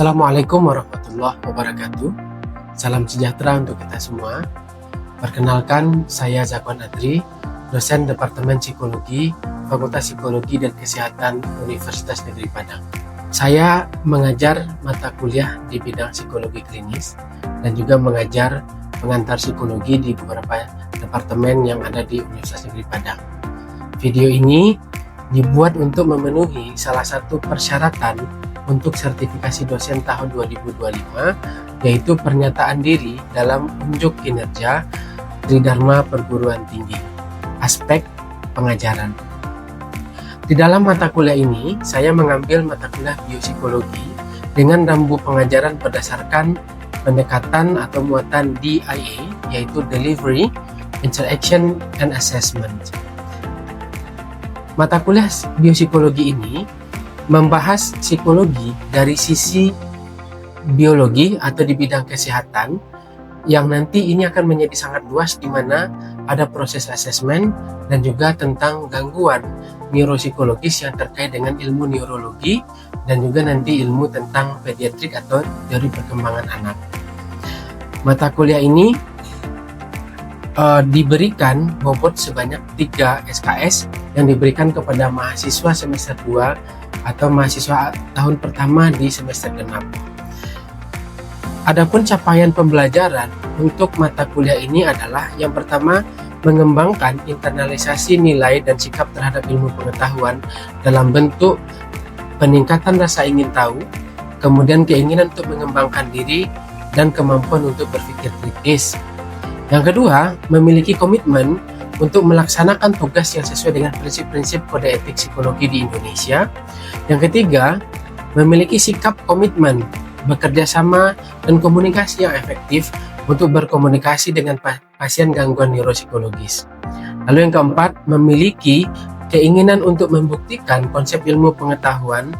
Assalamualaikum warahmatullahi wabarakatuh. Salam sejahtera untuk kita semua. Perkenalkan, saya Zakwan Adri, dosen Departemen Psikologi, Fakultas Psikologi dan Kesehatan Universitas Negeri Padang. Saya mengajar mata kuliah di bidang psikologi klinis dan juga mengajar pengantar psikologi di beberapa departemen yang ada di Universitas Negeri Padang. Video ini dibuat untuk memenuhi salah satu persyaratan untuk sertifikasi dosen tahun 2025, yaitu pernyataan diri dalam unjuk kinerja Tridharma Perguruan Tinggi, aspek pengajaran. Di dalam mata kuliah ini, saya mengambil mata kuliah biopsikologi dengan rambu pengajaran berdasarkan pendekatan atau muatan DIA, yaitu Delivery, Interaction, and Assessment. Mata kuliah biopsikologi ini membahas psikologi dari sisi biologi atau di bidang kesehatan, yang nanti ini akan menjadi sangat luas, di mana ada proses asesmen dan juga tentang gangguan neuropsikologis yang terkait dengan ilmu neurologi dan juga nanti ilmu tentang pediatrik atau teori perkembangan anak. Mata kuliah ini diberikan bobot sebanyak 3 SKS yang diberikan kepada mahasiswa semester 2 atau mahasiswa tahun pertama di semester genap. Adapun capaian pembelajaran untuk mata kuliah ini adalah yang pertama, mengembangkan internalisasi nilai dan sikap terhadap ilmu pengetahuan dalam bentuk peningkatan rasa ingin tahu, kemudian keinginan untuk mengembangkan diri dan kemampuan untuk berpikir kritis. Yang kedua, memiliki komitmen untuk melaksanakan tugas yang sesuai dengan prinsip-prinsip kode etik psikologi di Indonesia. Yang ketiga, memiliki sikap komitmen, bekerja sama, dan komunikasi yang efektif untuk berkomunikasi dengan pasien gangguan neuropsikologis. Lalu yang keempat, memiliki keinginan untuk membuktikan konsep ilmu pengetahuan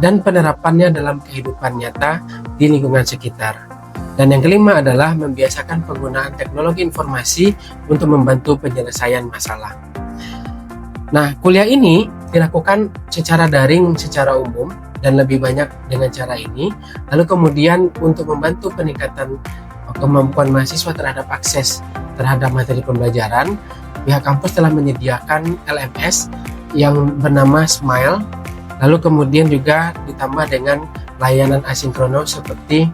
dan penerapannya dalam kehidupan nyata di lingkungan sekitar. Dan yang kelima adalah membiasakan penggunaan teknologi informasi untuk membantu penyelesaian masalah. Nah, kuliah ini dilakukan secara daring secara umum dan lebih banyak dengan cara ini. Lalu kemudian untuk membantu peningkatan kemampuan mahasiswa terhadap akses terhadap materi pembelajaran, pihak kampus telah menyediakan LMS yang bernama Smile. Lalu kemudian juga ditambah dengan layanan asinkronus seperti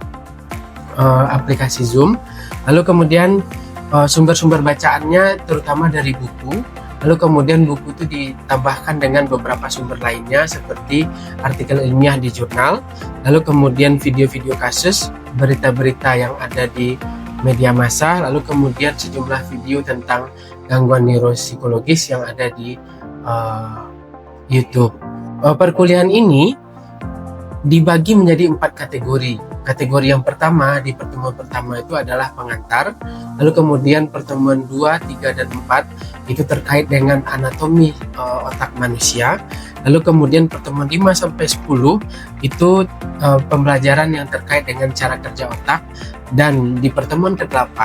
aplikasi Zoom. Lalu kemudian sumber-sumber bacaannya terutama dari buku. Lalu kemudian buku itu ditambahkan dengan beberapa sumber lainnya seperti artikel ilmiah di jurnal. Lalu kemudian video-video kasus, berita-berita yang ada di media massa. Lalu kemudian sejumlah video tentang gangguan neuropsikologis yang ada di YouTube. Perkuliahan ini dibagi menjadi 4 kategori. Kategori yang pertama di pertemuan pertama itu adalah pengantar. Lalu kemudian pertemuan 2, 3, dan 4 itu terkait dengan anatomi otak manusia. Lalu kemudian pertemuan 5 sampai 10 itu pembelajaran yang terkait dengan cara kerja otak. Dan di pertemuan ke-8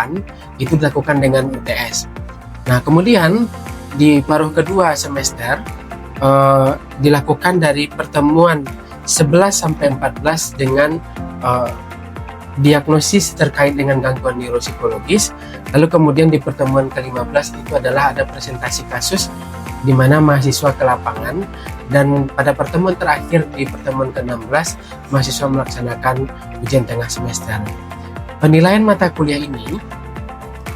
itu dilakukan dengan UTS. Nah, kemudian di paruh kedua semester dilakukan dari pertemuan 11 sampai 14 dengan diagnosis terkait dengan gangguan neuropsikologis. Lalu kemudian di pertemuan ke-15 itu adalah ada presentasi kasus di mana mahasiswa ke lapangan, dan pada pertemuan terakhir di pertemuan ke-16 mahasiswa melaksanakan ujian tengah semester. Penilaian mata kuliah ini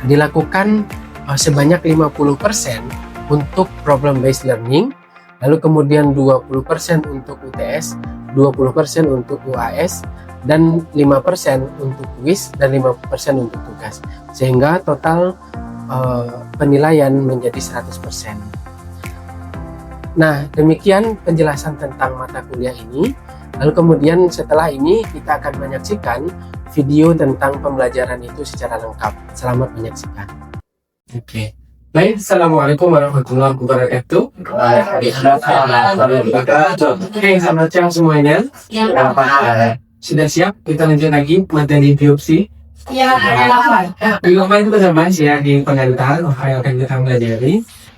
dilakukan sebanyak 50% untuk problem based learning, lalu kemudian 20% untuk UTS, 20% untuk UAS, dan 5% untuk kuis, dan 5% untuk tugas, sehingga total penilaian menjadi 100%. Nah, demikian penjelasan tentang mata kuliah ini. Lalu kemudian setelah ini kita akan menyaksikan video tentang pembelajaran itu secara lengkap. Selamat menyaksikan. Oke. Baik, Assalamualaikum warahmatullahi wabarakatuh. Oke, selamat siang semuanya. Sudah siap? Kita lanjut lagi materi biopsi. Minggu kemarin kita sudah bahas ya di pengantar apa yang akan kita pelajari.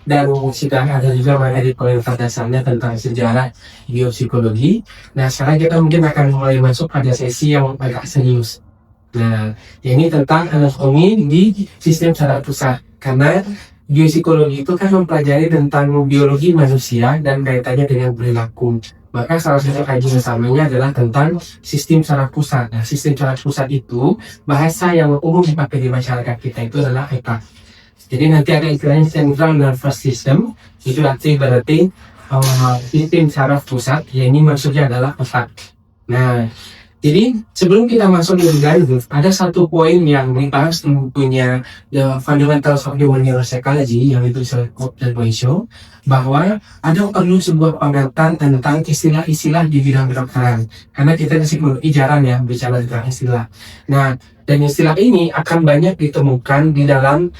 dan sudah ada juga materi poin dasarnya tentang sejarah biopsikologi. Nah, sekarang kita mungkin akan mulai masuk pada sesi yang agak serius. Nah, ini tentang anatomi di sistem saraf pusat. Karena biopsikologi itu kan mempelajari tentang biologi manusia dan kaitannya dengan perilaku. Maka salah satu kajian utamanya adalah tentang sistem saraf pusat. Nah, sistem saraf pusat itu bahasa yang umum dipakai di masyarakat kita itu adalah EPA. Jadi nanti ada istilahnya Central Nervous System, itu berarti sistem saraf pusat, ya ini maksudnya adalah otak. Nah, jadi sebelum kita masuk lebih lanjut, ada satu poin yang dibahas di bukunya The Fundamentals of Human Neuropsychology yang itu Cobb dan Boisho, bahwa ada perlu sebuah pengertian tentang istilah-istilah di bidang kedokteran. Karena kita di psikologi jarang ya bicara tentang istilah. Nah, dan istilah ini akan banyak ditemukan di dalam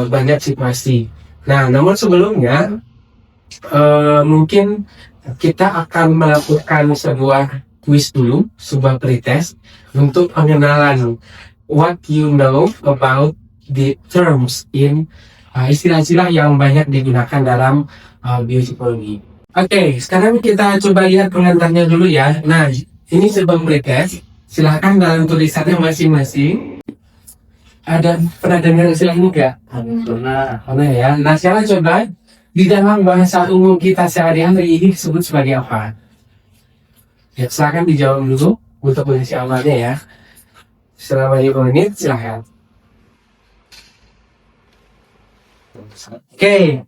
banyak situasi. Nah, namun sebelumnya mungkin kita akan melakukan sebuah quiz dulu, sebuah pretest untuk pengenalan what you know about the terms in istilah-istilah yang banyak digunakan dalam biopsikologi. Oke, sekarang kita coba lihat pengantarnya dulu ya. Nah, ini sebuah pretest. Silahkan dalam tulisannya masing-masing. Ada pernah dengar istilah ini nggak? Pernah ya. Nah, sekarang coba di dalam bahasa umum kita sehari-hari ini disebut sebagai apa? Ya, silahkan dijawab dulu untuk mengisi awalnya ya. Selama 5 menit, silahkan. Oke.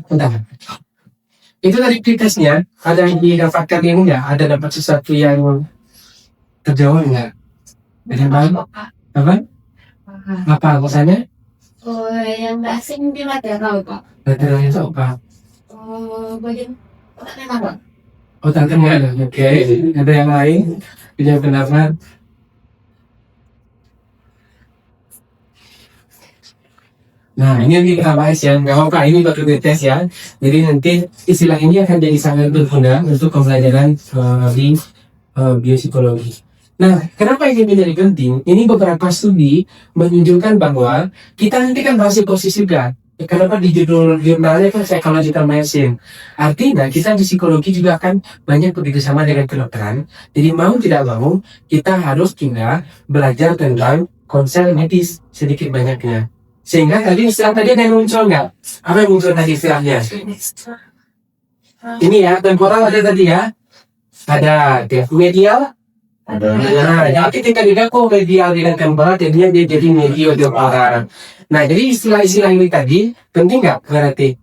Bentar. Itu tadi pretestnya, ada yang didapatkan ini nggak? Ada dapat sesuatu yang terjawab nggak? Ada apa? Apa? Apa alasannya? Oh, yang nggak asing di lateral, Pak. Lateral itu apa? Bagian otaknya apa? Otak tengah. Oke. Ada yang lain? Punya pendapat? Nah, ini yang kita bahas ya. Nggak apa-apa, ini baru tes ya. Jadi nanti istilah ini akan jadi sangat berguna untuk pembelajaran di biopsikologi. Nah, kenapa ini menjadi penting? Ini beberapa studi menunjukkan bahwa kita nanti kan bahas psikosis juga. Kenapa di judul jurnalnya kan Psychological Medicine? Artinya kita di psikologi juga akan banyak bekerjasama dengan kedokteran. Jadi mau tidak mau kita harus juga belajar tentang konsep medis sedikit banyaknya. Sehingga tadi istilah tadi ada yang muncul nggak? Apa yang muncul tadi istilahnya? Ini ya, temporal ada tadi ya. Ada medial. Nah, jadi ketika digabung medial dengan temporal, jadinya dia jadi medio temporal. Nah, jadi istilah-istilah ini tadi penting nggak berarti?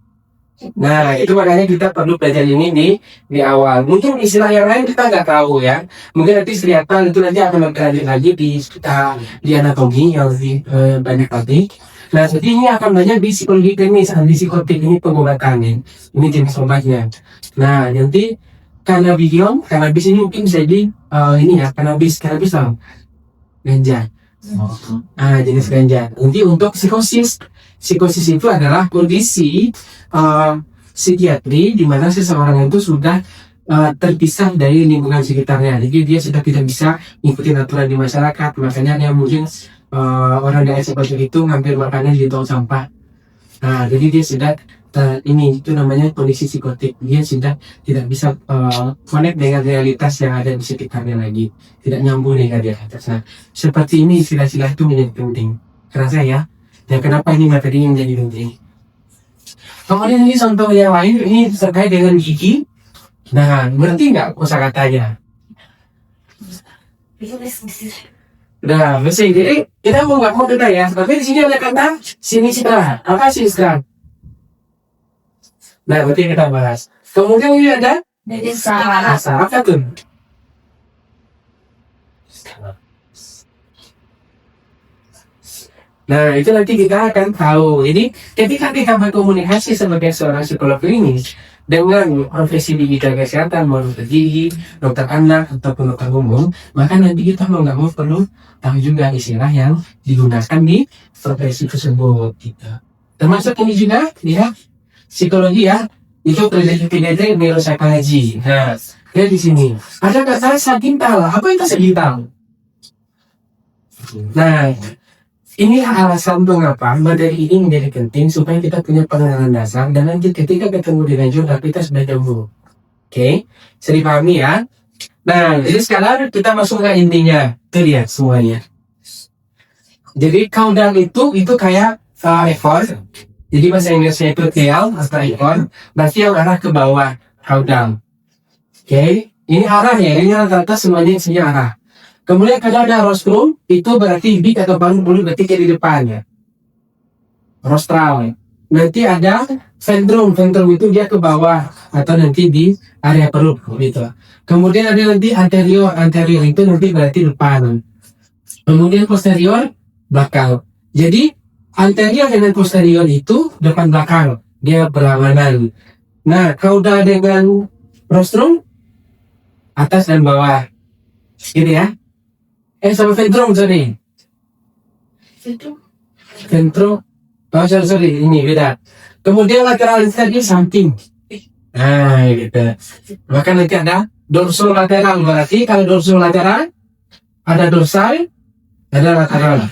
Nah, itu makanya kita perlu belajar ini di awal. Mungkin istilah yang lain kita nggak tahu ya. Mungkin nanti kelihatan itu nanti akan mempelajari lagi di anatomi yang lebih banyak tadi. Nah, jadi ini akan banyak di psikologi klinis, di psikotik ini pengobatannya. Ini jenis obatnya. Nah, nanti cannabis ini mungkin bisa jadi ini ya, cannabis lah. Ganja. Jenis ganja. Nanti untuk psikosis itu adalah kondisi psikiatri di mana seseorang itu sudah terpisah dari lingkungan sekitarnya. Jadi dia sudah tidak bisa mengikuti aturan di masyarakat. Makanya dia mungkin orang daerah seperti itu ngambil makanan di tong sampah. Nah, jadi dia sudah ini itu namanya kondisi psikotik. Dia sudah tidak bisa connect dengan realitas yang ada di sekitarnya lagi, tidak nyambung dengan realitas. Nah, seperti ini istilah-istilah itu menjadi penting. Kerasa ya? Dan kenapa ini materi yang menjadi penting? Kemudian ini contoh yang lain, ini terkait dengan gigi. Nah, berarti nggak kosakatanya? Udah, bersih. Jadi kita mau nggak mau kita ya. Tapi di sini ada kata sinistra. Apa sinistra? Nah, berarti kita bahas. Kemudian ini ada rasa. Apa tuh? Nah, itu nanti kita akan tahu. Jadi, ketika kita berkomunikasi sebagai seorang psikolog klinis dengan profesi di bidang kesehatan, mau dokter gigi, dokter anak, ataupun dokter umum, maka nanti kita mau nggak mau perlu tahu juga istilah yang digunakan di profesi tersebut. Gitu. Termasuk ini juga, ya. Psikologi ya, itu predictive neuropsychology. Nah, lihat di sini. Ada kata sagintal. Apa itu sagintal? Nah, Inilah alasan mengapa materi ini menjadi penting supaya kita punya pengenalan dasar dan nanti ketika ketemu dengan jurnal kita sudah nyambung. Oke, bisa dipahami ya. Nah, jadi sekarang kita masuk ke intinya. Itu dia semuanya. Jadi caudal itu kayak ekor. Jadi bahasa Inggrisnya itu tail atau ekor. Berarti yang arah ke bawah caudal. Oke, ini arah ya. Ini rata-rata semuanya isinya arah. Kemudian kalau ada rostrum, itu berarti beak atau paru mulut berarti di depannya. Rostral. Nanti ada ventrum. Ventrum itu dia ke bawah atau nanti di area perut gitu. Kemudian ada nanti anterior. Anterior itu nanti berarti depan. Kemudian posterior belakang. Jadi anterior dengan posterior itu depan belakang. Dia berlawanan. Nah, caudal dengan rostrum atas dan bawah. Gitu ya. Sama ventrum sorry. Ventrum. Oh sorry, ini beda. Kemudian lateral tadi samping. Nah gitu. Maka nanti ada dorsolateral. Berarti kalau dorsolateral ada dorsal, ada lateral.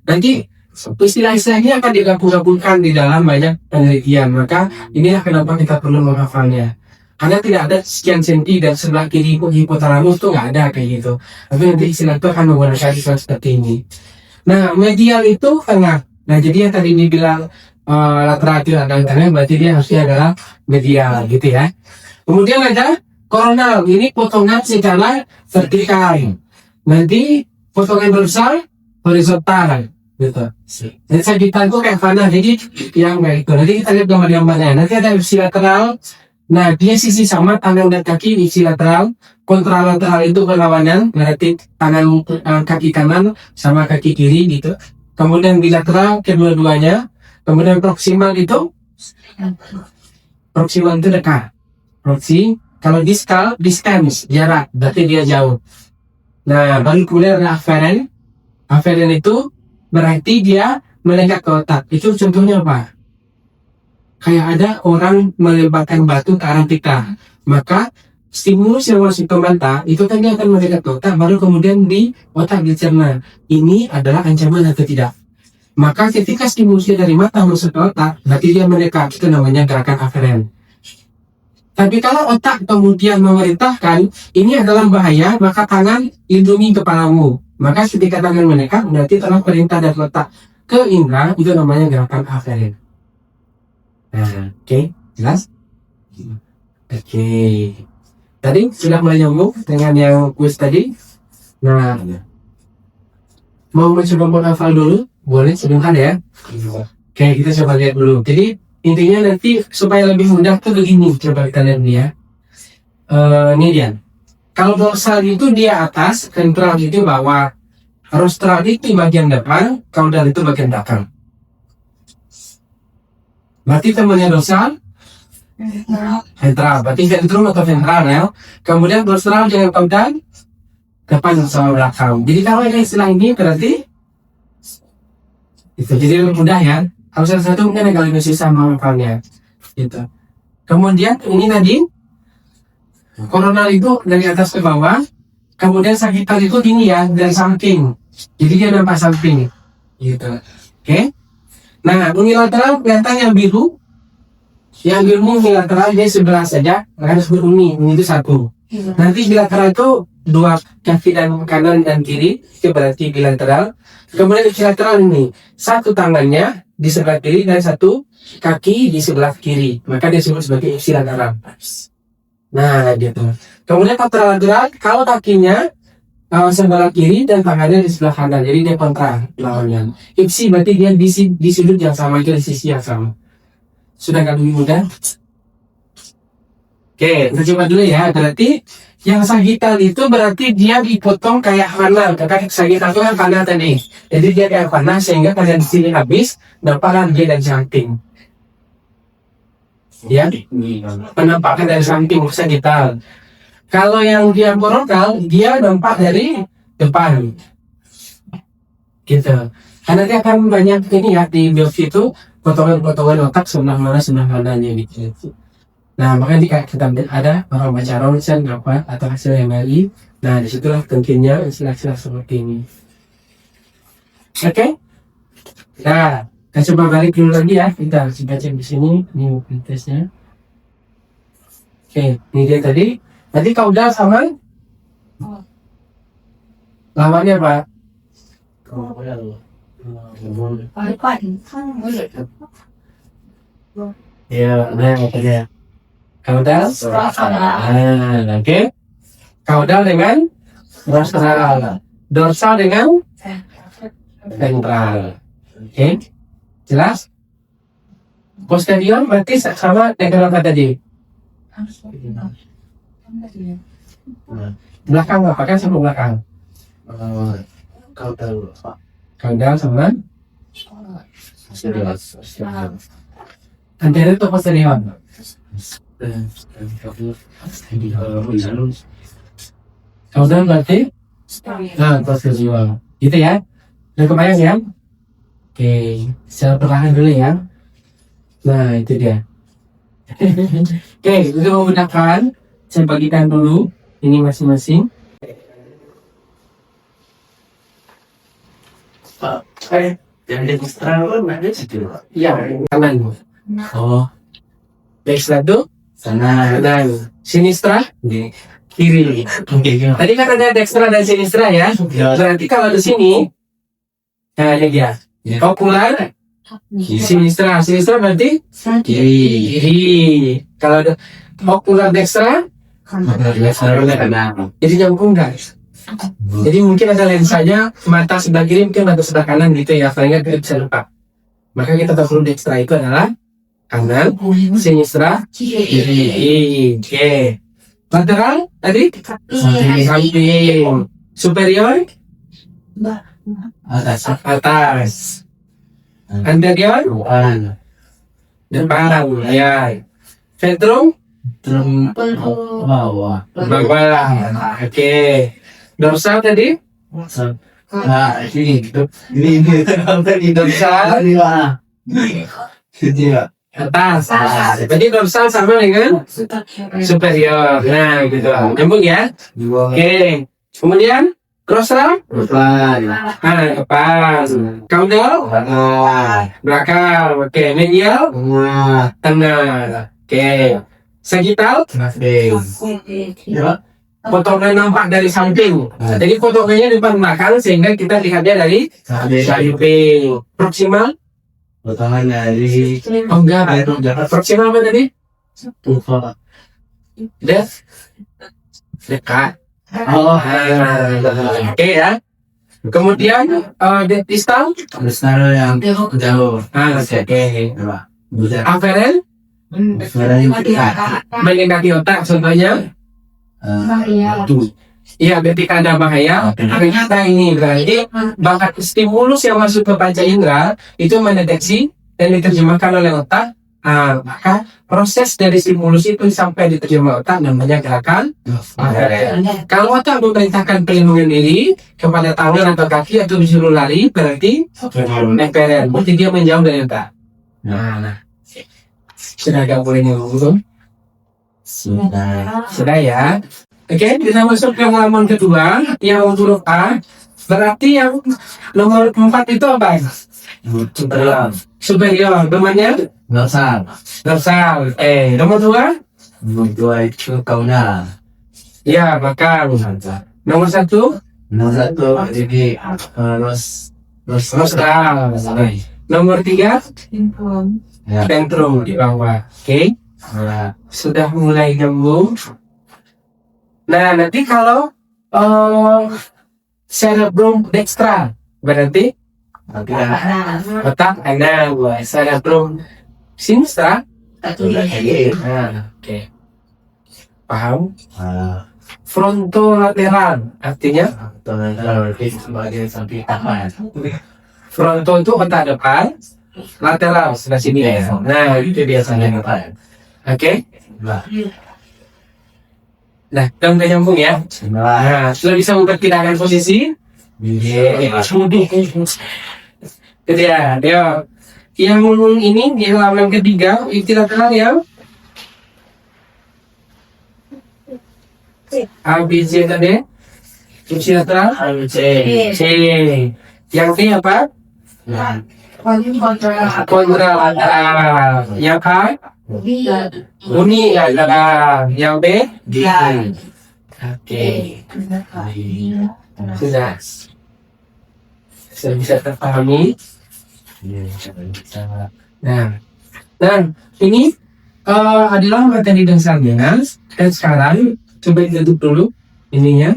Nanti istilah-istilahnya akan digabung-gabungkan di dalam banyak penelitian. Maka inilah kenapa kita perlu menghafalnya. Karena tidak ada sekian senti dan sebelah kiri hipotalamus tuh nggak ada kayak gitu. Tapi nanti istilah itu akan menggunakan istilah seperti ini. Nah, medial itu tengah. Nah, jadi yang tadi dibilang lateral itu ada tengah, berarti dia harusnya adalah medial gitu ya. Kemudian ada coronal. Ini potongan secara vertikal. Nanti potongan dorsal horizontal gitu. Dan sagittal itu kayak panah. Jadi yang kayak itu. Nanti kita lihat gambar-gambarnya. Nanti ada ipsilateral. Nah, dia sisi sama tangan dan kaki ipsilateral, kontralateral itu berlawanan, berarti tangan kaki kanan sama kaki kiri gitu. Kemudian bilateral kedua-duanya, kemudian proximal itu dekat. Kalau distal, distance, jarak, berarti dia jauh. Nah, baru kemudian ada afferent. Afferent itu berarti dia mendekat ke otak. Itu contohnya apa? Kayak ada orang melemparkan batu ke arah kita, maka stimulus yang masuk ke mata itu kan dia akan mendekat ke otak, baru kemudian di otak dicerna ini adalah ancaman atau tidak. Maka ketika stimulusnya dari mata masuk ke otak, berarti dia mendekat, itu namanya gerakan afferent. Tapi kalau otak kemudian memerintahkan ini adalah bahaya, maka tangan lindungi kepalamu. Maka ketika tangan mendekat, berarti telah perintah dari otak ke indera, itu namanya gerakan afferent. Nah, oke, jelas? Oke. Tadi sudah mulai nyambung dengan yang kuis tadi. Nah, mau mencoba menghafal dulu? Boleh sebentar ya. Oke, kita coba lihat dulu. Jadi intinya nanti supaya lebih mudah tuh begini. Coba kita lihat nih ya. Ini dia. Kalau dorsal itu dia atas, ventral itu bawah, rostral itu bagian depan, caudal itu bagian belakang. Berarti temannya dorsal, ventral. Berarti ventrum atau ventral ya. Kemudian dorsal dengan caudal depan sama belakang. Jadi kalau ada istilah ini berarti itu jadi lebih mudah ya. Kalau salah satu mungkin agak lebih susah menghafalnya. Gitu. Kemudian ini tadi coronal itu dari atas ke bawah. Kemudian sagittal itu gini ya, dari samping. Jadi dia nampak samping. Gitu. Oke. Nah, unilateral kelihatan yang biru. Yang biru unilateral dia sebelah saja, maka disebut uni. Ini itu satu. Nanti bilateral itu dua kaki dan kanan dan kiri, itu berarti bilateral. Kemudian ipsilateral ini satu tangannya di sebelah kiri dan satu kaki di sebelah kiri, maka disebut sebagai ipsilateral. Nah, gitu. Kemudian kontralateral, kalau kakinya sebelah kiri dan tangannya di sebelah kanan, jadi dia kontra lawannya. Ipsi berarti dia di sudut yang sama, itu di sisi yang sama. Sudah nggak lebih mudah? Oke, kita coba dulu ya. Berarti yang sagittal itu berarti dia dipotong kayak panah. Karena sagittal itu kan panah tadi. Jadi dia kayak panah sehingga kalian di sini habis dapat dia dari samping. Ya, penampakan dari samping sagittal. Kalau yang dia coronal, dia nampak dari depan. Gitu. Karena dia akan banyak ini ya di biopsi itu potongan-potongan otak sebelah mananya gitu. Nah, makanya kita ada orang baca ronsen apa atau hasil MRI. Nah, disitulah tentunya istilah-istilah seperti ini. Oke? Nah, kita coba balik dulu lagi ya. Kita coba cek di sini. Ini tesnya. Oke, ini dia tadi. Tadi kaudal sama lawannya apa? Ya, nah itu dia. Kaudal. Oke. Kaudal dengan rostral. Dorsal dengan ventral. Oke. Jelas? Posterior berarti sama dengan apa tadi? Belakang apa kan sama belakang? Kaudal sama anterior atau posterior? Kaudal berarti posterior. Gitu ya? Udah kebayang ya? Oke, secara perlahan dulu ya. Nah, itu dia. Oke, untuk menggunakan, saya bagikan dulu ini masing-masing. Yang demonstran ada situ. Iya, kanan. Oh, Dextra itu sana. kanan. Sinistra Di kiri. oke. Tadi kan ada dextra dan sinistra ya. Berarti kalau di sini, nah ini dia. Okular, sinistra. Sinistra berarti Kiri. kiri. Kalau ada okular dextra, jadi nyambung guys. Jadi mungkin ada lensanya mata sebelah kiri mungkin atau sebelah kanan gitu ya, sehingga kita bisa lupa. Maka kita tahu dulu dextra itu adalah kanan, sinistra kiri. Oke. Lateral tadi samping, superior atas, anterior depan, ya. Ventrum bawah. bawah. Oke. Dorsal tadi Nah, ini gitu. Ini dorsal Ini mana? Sini ya. atas. Jadi dorsal sama dengan superior. Nah, gitu. Nyambung ya. Dua. Oke. Kemudian rostral, Depan. depan. Caudal, belakang. Oke. Medial, tengah. Oke. Sagittal, Ya. potongan nampak dari samping. Jadi potongannya depan belakang sehingga kita lihatnya dari samping. Proximal, Potongan dari oh enggak. Proximal apa tadi? Ufa. Dekat. Oh, Oke ya. Kemudian distal, terus taruh yang jauh. oke. Coba. Buset. Aferen, Suaranya dekat. mendekati otak contohnya. Tuh. Iya, ketika ada bahaya, ternyata ini berarti bakat stimulus yang masuk ke panca indera itu mendeteksi dan diterjemahkan oleh otak. Maka proses dari stimulus itu sampai diterjemah otak namanya gerakan aferen. Kalau otak memerintahkan perlindungan diri kepada tangan atau kaki atau disuruh lari, berarti aferen. Berarti dia menjauh dari otak. Nah. Sudah agak boleh nyambung. Sudah ya. Oke, kita masuk ke halaman kedua yang huruf A. Berarti yang nomor 4 itu apa? Superior. Namanya Dorsal. dorsal. Nomor 2? Nomor 2 itu kaudal. Ya, belakang. Nomor 1? Nomor 1 ini Rostral. Nomor 3? Ya. Ventrum di bawah. Oke. Sudah mulai nyambung. Nah, nanti kalau cerebrum dextra berarti otak kanan, cerebrum sinistra. Oke. Paham? Frontolateral artinya Sebagai samping kanan. fronto itu otak depan, lateral sebelah sini ya. Nah, itu biasanya. Oke. Nah, udah nyambung ya. Nah, sudah bisa memperkirakan posisi. Jadi ya, yang ini di halaman ketiga, itilateral ya. A, B, C tadi. Itilateral. C. Yang D apa? Kontralateral. Yang K? Uni adalah yang B? Dia. Oke. Sudah. Sudah bisa terpahami. Nah, ini adalah materi dasarnya. Dan sekarang coba ditutup dulu ininya.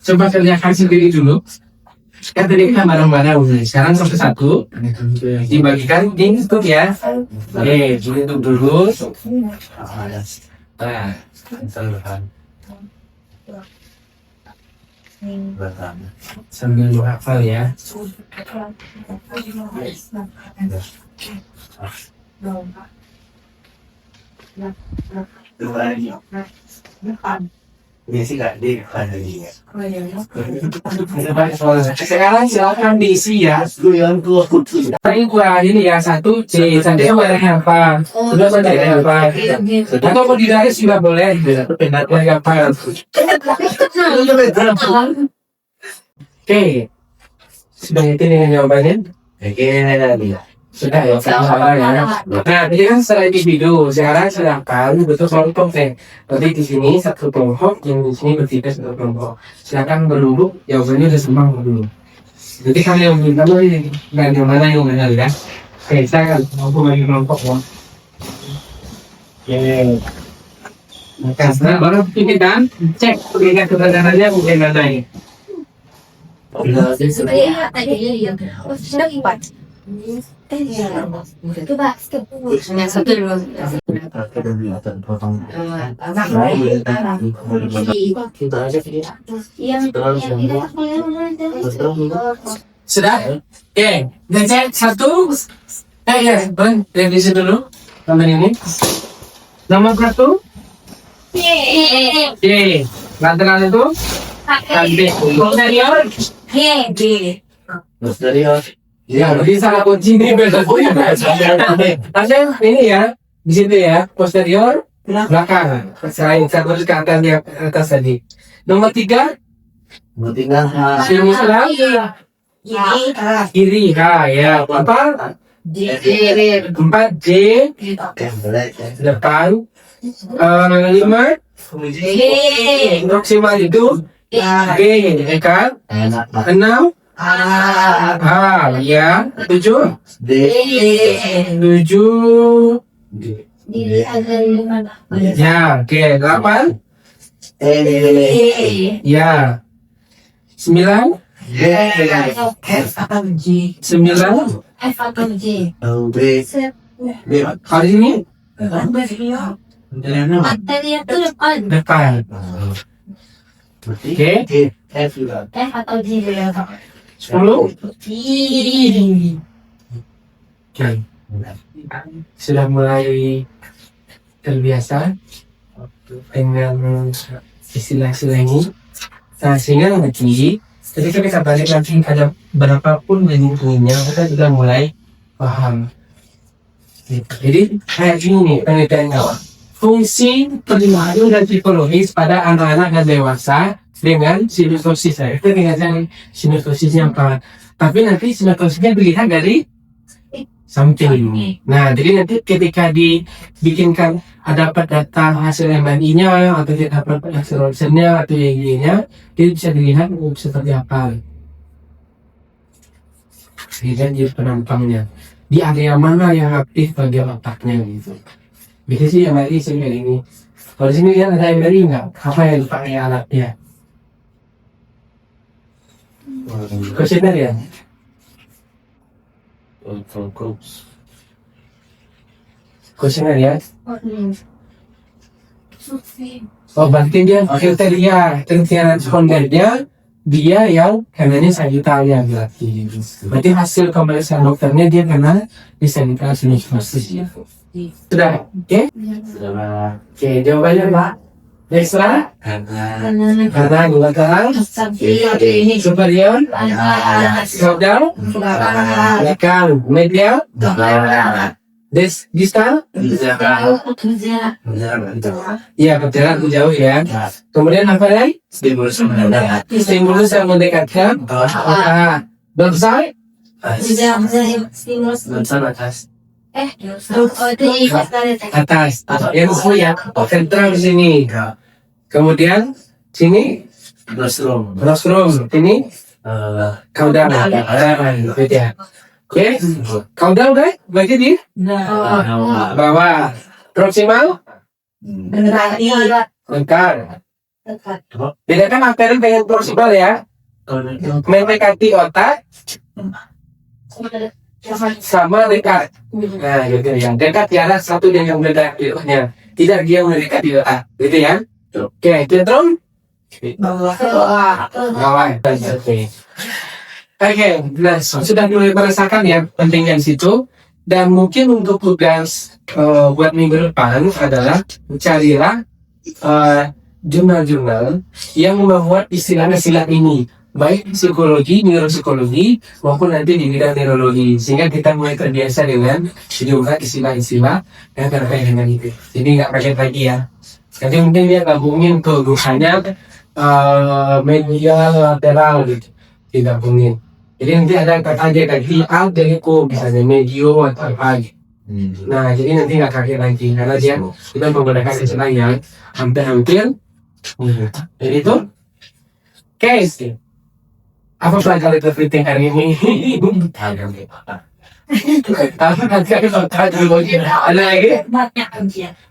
Coba kerjakan sendiri dulu. Kan tadi kan bareng-bareng. Sekarang satu-satu dibagikan di YouTube ya. Oke, ditutup dulu. Nah, sambil lu hafal ya. Dia sih gak di lagi ya. Sekarang silakan diisi ya. Lu yang tua kutu. Tadi gua ini ya 1 C, sampai warnanya apa? Sudah warnanya apa? Atau mau digaris juga boleh. Warnanya apa? Oke. Sudah ngerti dengan jawabannya? Oke, lagi. Sudah ya, sama ya. Nah, jadi kan secara individu. Sekarang silakan bentuk kelompok nih. Berarti di sini satu kelompok, yang di sini bertiga satu kelompok. Silakan berlubuk, jawabannya udah sembang dulu. Jadi kalian yang pertama ini, dan yang mana yang benar ya? Oke, silakan mampu bagi kelompok ya. Oke. Nah, baru kita cek peringkat kebenarannya mungkin ada ini. Sebenarnya tadi yang sudah 4. Coba yang satu dulu. Sudah? Oke, dan cek 1. Ya, Bang, revisi dulu. Nomor ini. Nomor 1. Y. Lateral itu? B. Posterior? Posterior. Ya, jadi salah kunci ini beda. Ada ini ya, di situ ya, posterior, belakang. Selain satu ke atas di atas tadi. Nomor 3, Tinggal sini sebelah kiri. Ya. 4, 4 J, depan. 5, maksimal itu B, ya kan? 6, ya. 7, 7. Ya, oke. 8, ya. 9, 9. Kalau di sini depan. Oke. 10. Oke. Sudah mulai terbiasa dengan istilah-istilah ini. Nah, sehingga nanti ketika kita balik nanti ada berapapun bentuknya, kita sudah mulai paham. Jadi kayak gini nih penelitiannya. Fungsi penerimaan dan psikologis pada anak-anak dan dewasa dengan sinusosis. Itu dengan sinusosisnya apa? Tapi nanti sinusosisnya dilihat dari samping. Nah, jadi nanti ketika dibikinkan dapat data hasil MRI-nya atau dapat hasil ronsennya atau yang gininya, itu bisa dilihat seperti apa. Dan jadi penampangnya di area mana yang aktif bagian otaknya gitu. Biasanya sih MRI sebenarnya ini. Kalau di sini kan ada MRI nggak? Apa yang dipakai alatnya? Kuesioner ya? Kuesioner ya? Oh, berarti dia kriteria respondennya dia yang kenanya sagitalnya berarti. Berarti hasil pemeriksaan dokternya dia kena di sentral sinusosis. Sudah, oke? Oke, jawabannya Pak. Ekstra? Karena belakang, superior, caudal, belakang, medial, distal, ya berjalan jauh ya. Kemudian apa lagi? Stimulus yang mendekatkan, dorsal, Bisa stimulus. Barusan atas. Oh itu Atas. Yang disebut ya ventral di sini. Kemudian sini Rostrum. rostrum. Ini caudal. Beda. Oke. Caudal udah berarti di bawah. Proximal lengkar. Bedakan arteri dengan proximal ya. Mendekati otak sama dekat. Nah, gitu ya. Dekat di arah satu dan yang mendekati otaknya. Tidak dia mendekati otak. Gitu ya. Oke, centrum bawah. Oke, nah sudah mulai merasakan ya pentingnya di situ. Dan mungkin untuk tugas buat minggu depan adalah carilah jurnal-jurnal yang membuat istilah-istilah ini, baik psikologi, neuropsikologi maupun nanti di bidang neurologi, sehingga kita mulai terbiasa dengan sejumlah istilah-istilah yang terkait dengan itu. Jadi nggak kaget lagi ya. Nanti mungkin dia gabungin tuh hanya media lateral gitu, digabungin. Jadi nanti ada kata aja tadi out dari ko, misalnya medio atau apa gitu. Nah, jadi nanti nggak kaget lagi karena dia sudah menggunakan istilah yang hampir-hampir. Jadi itu case. Apa pelajaran terpenting hari ini? Apa ada lagi?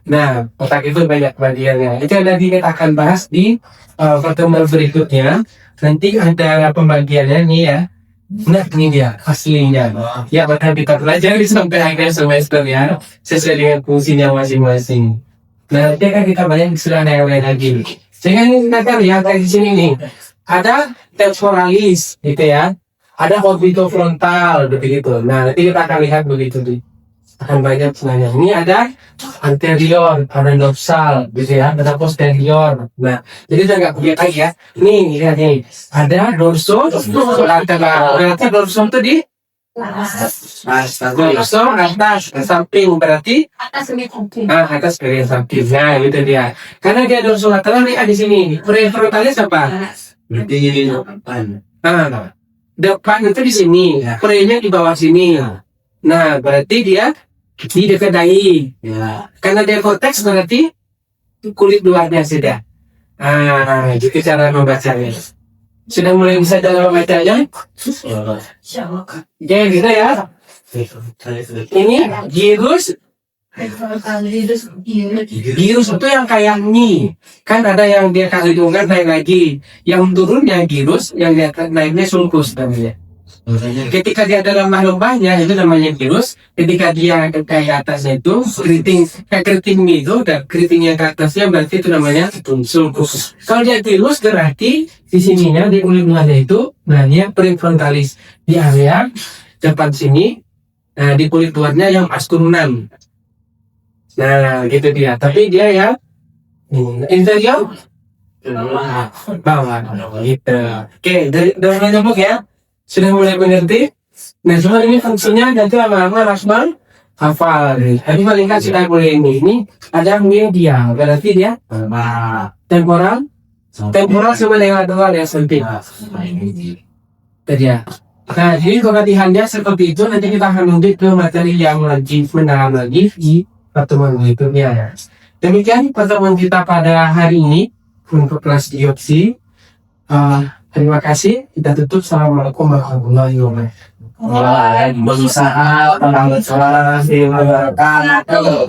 Nah, otak itu banyak bagiannya. Itu yang nanti kita akan bahas di pertemuan berikutnya. Nanti ada pembagiannya nih ya. Nah, ini dia aslinya. Ya, bakal kita pelajari sampai akhir semester ya, sesuai dengan fungsinya masing-masing. Nah, nanti kan kita banyak sudah ada yang lain lagi. Jangan nanti lihat di sini nih. Ada temporalis, gitu ya. Ada orbitofrontal, begitu. Nah, nanti kita akan lihat begitu nih. Akan banyak sebenarnya. Ini ada anterior, ada dorsal, gitu ya. Ada posterior. Nah, jadi saya nggak punya lagi ya. Nih, lihat nih. Ada dorso, lateral. Berarti dorso itu di dorso atas, samping berarti atas bagian samping. Nah, itu dia. Karena dia dorso lateral nih di sini. Prefrontalis apa? Berarti depan. Depan itu di sini. Prenya di bawah sini. Nah, berarti dia di dekat dahi. Ya. Karena dia korteks berarti kulit luarnya sudah. Gitu cara membacanya. Sudah mulai bisa cara membacanya? Jadi gitu ya. Ini girus. Girus itu yang kayak ni. Kan ada yang dia kandungan naik lagi. Yang turunnya girus, yang dia naiknya sulcus namanya. Ketika dia ada lembah-lembahnya itu namanya girus. Ketika dia kayak atasnya itu keriting itu, dan keriting yang ke atasnya berarti itu namanya sulcus. Kalau dia girus berarti di sininya di kulit luarnya itu namanya prefrontalis, di area depan sini. Nah, di kulit luarnya yang asturnam. Nah, gitu dia. Tapi dia ya interior bawah gitu. Oke, dari nyambung ya. Sudah mulai mengerti? Nah, cuma ini fungsinya nanti lama-lama langsung hafal. Tapi paling kan sudah mulai ini ada media, berarti dia temporal sama lateral ya samping. Tadi ya. Nah, jadi latihannya seperti itu. Nanti kita akan lanjut ke materi yang lagi mendalam lagi di pertemuan berikutnya ya. Demikian pertemuan kita pada hari ini untuk kelas diopsi. Terima kasih. Kita tutup. Assalamualaikum warahmatullahi wabarakatuh. Waalaikumsalam warahmatullahi wabarakatuh.